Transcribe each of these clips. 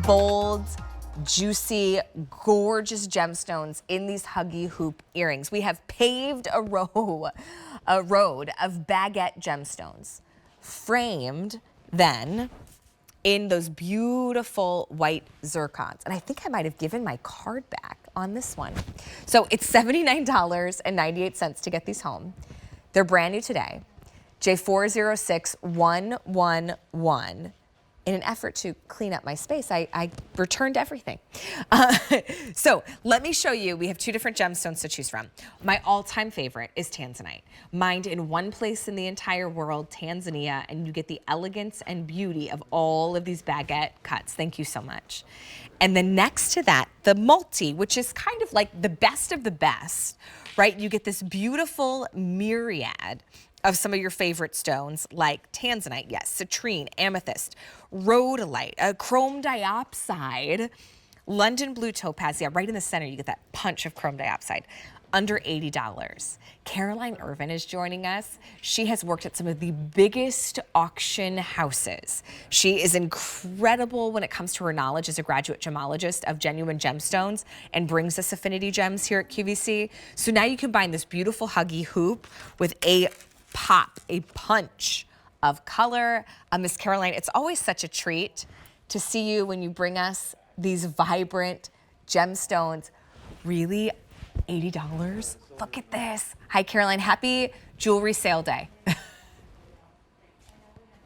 bold, juicy, gorgeous gemstones in these huggy hoop earrings. We have paved a road of baguette gemstones, framed then in those beautiful white zircons. And I think I might have given my card back on this one. So it's $79.98 to get these home. They're brand new today. J406111. In an effort to clean up my space, I returned everything. So let me show you, we have two different gemstones to choose from. My all-time favorite is tanzanite. Mined in one place in the entire world, Tanzania, and you get the elegance and beauty of all of these baguette cuts. Thank you so much. And then next to that, the multi, which is kind of like the best of the best, right? You get this beautiful myriad of some of your favorite stones like tanzanite, yes, citrine, amethyst, rhodolite, chrome diopside, London blue topaz. Yeah, right in the center, you get that punch of chrome diopside. Under $80. Caroline Irvin is joining us. She has worked at some of the biggest auction houses. She is incredible when it comes to her knowledge as a graduate gemologist of genuine gemstones and brings us Affinity Gems here at QVC. So now you combine this beautiful huggy hoop with a pop, a punch of color. Miss Caroline, it's always such a treat to see you when you bring us these vibrant gemstones. Really, $80? Look at this. Hi, Caroline. Happy jewelry sale day.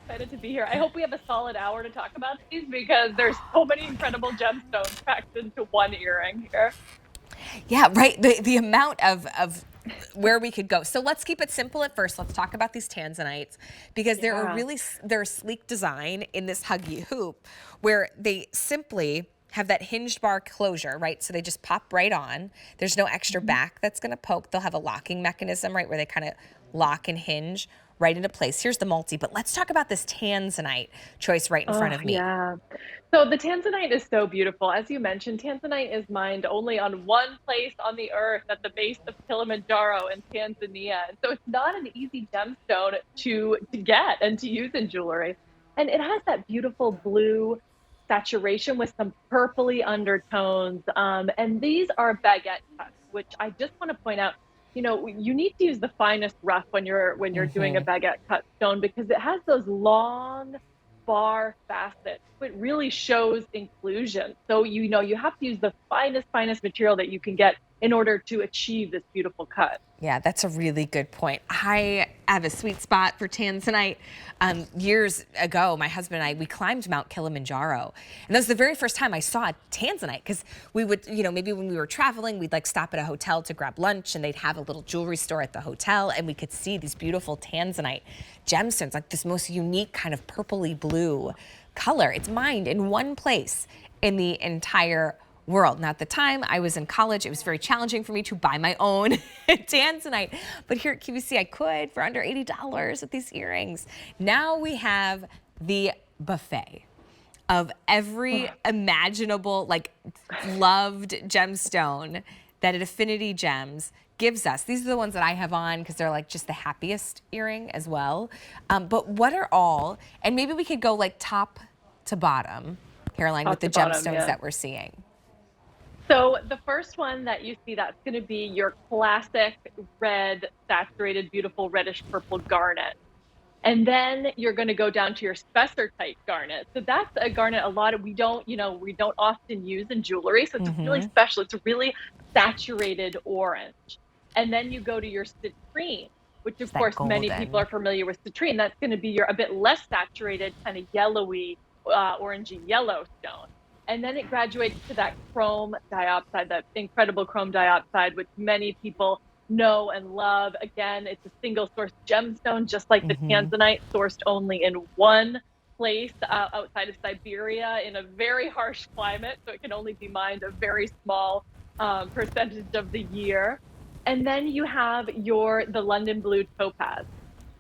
Excited to be here. I hope we have a solid hour to talk about these because there's so many incredible gemstones packed into one earring here. Yeah, right. The amount of where we could go. So let's keep it simple at first. Let's talk about these tanzanites because they're a sleek design in this huggy hoop where they simply have that hinged bar closure, right? So they just pop right on. There's no extra back that's going to poke. They'll have a locking mechanism, right, where they kind of lock and hinge right into place. Here's the multi, but let's talk about this tanzanite choice right in front of me. Yeah. So the tanzanite is so beautiful. As you mentioned, tanzanite is mined only on one place on the earth at the base of Kilimanjaro in Tanzania. And so it's not an easy gemstone to get and to use in jewelry. And it has that beautiful blue saturation with some purpley undertones. And these are baguette cuts, which I just want to point out, you know, you need to use the finest rough when you're doing a baguette cut stone because it has those long bar facets. It really shows inclusion. So, you know, you have to use the finest material that you can get in order to achieve this beautiful cut. Yeah, that's a really good point. I have a sweet spot for tanzanite. Years ago, my husband and I, we climbed Mount Kilimanjaro. And that was the very first time I saw tanzanite because we would, you know, maybe when we were traveling, we'd like stop at a hotel to grab lunch and they'd have a little jewelry store at the hotel and we could see these beautiful tanzanite gemstones, like this most unique kind of purpley blue color. It's mined in one place in the entire world. Now, at the time I was in college, it was very challenging for me to buy my own tanzanite, but here at QVC I could for under $80 with these earrings. Now we have the buffet of every imaginable, like, loved gemstone that at Affinity Gems gives us. These are the ones that I have on because they're like just the happiest earring as well. But what are all, and maybe we could go like top to bottom, Caroline, with the gemstones that we're seeing. So the first one that you see, that's going to be your classic red, saturated, beautiful reddish purple garnet. And then you're going to go down to your spessartite garnet. So that's a garnet we don't often use in jewelry. So it's really special. It's a really saturated orange. And then you go to your citrine, which of course many people are familiar with citrine. That's going to be your a bit less saturated, kind of yellowy, orangey yellow stone. And then it graduates to that chrome diopside, that incredible chrome diopside, which many people know and love. Again, it's a single source gemstone, just like the tanzanite, sourced only in one place outside of Siberia in a very harsh climate. So it can only be mined a very small percentage of the year. And then you have the London blue topaz.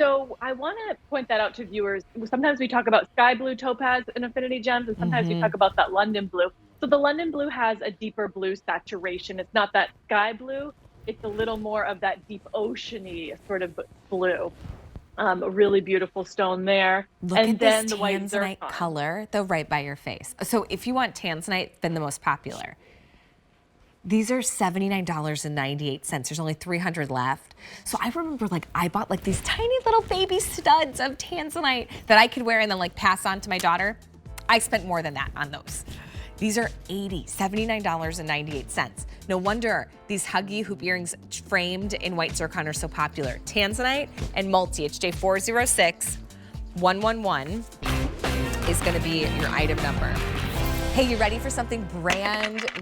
So I want to point that out to viewers. Sometimes we talk about sky blue topaz in Affinity Gems, and sometimes we talk about that London blue. So the London blue has a deeper blue saturation. It's not that sky blue. It's a little more of that deep oceany sort of blue. A really beautiful stone there. Look and at then this the white tanzanite zircon. color, though, right by your face. So if you want tanzanite, then the most popular. These are $79.98. There's only 300 left. So I remember like I bought like these tiny little baby studs of tanzanite that I could wear and then like pass on to my daughter. I spent more than that on those. These are $79.98. No wonder these Huggy hoop earrings framed in white zircon are so popular. Tanzanite and multi, HJ406 111 is gonna be your item number. Hey, you ready for something brand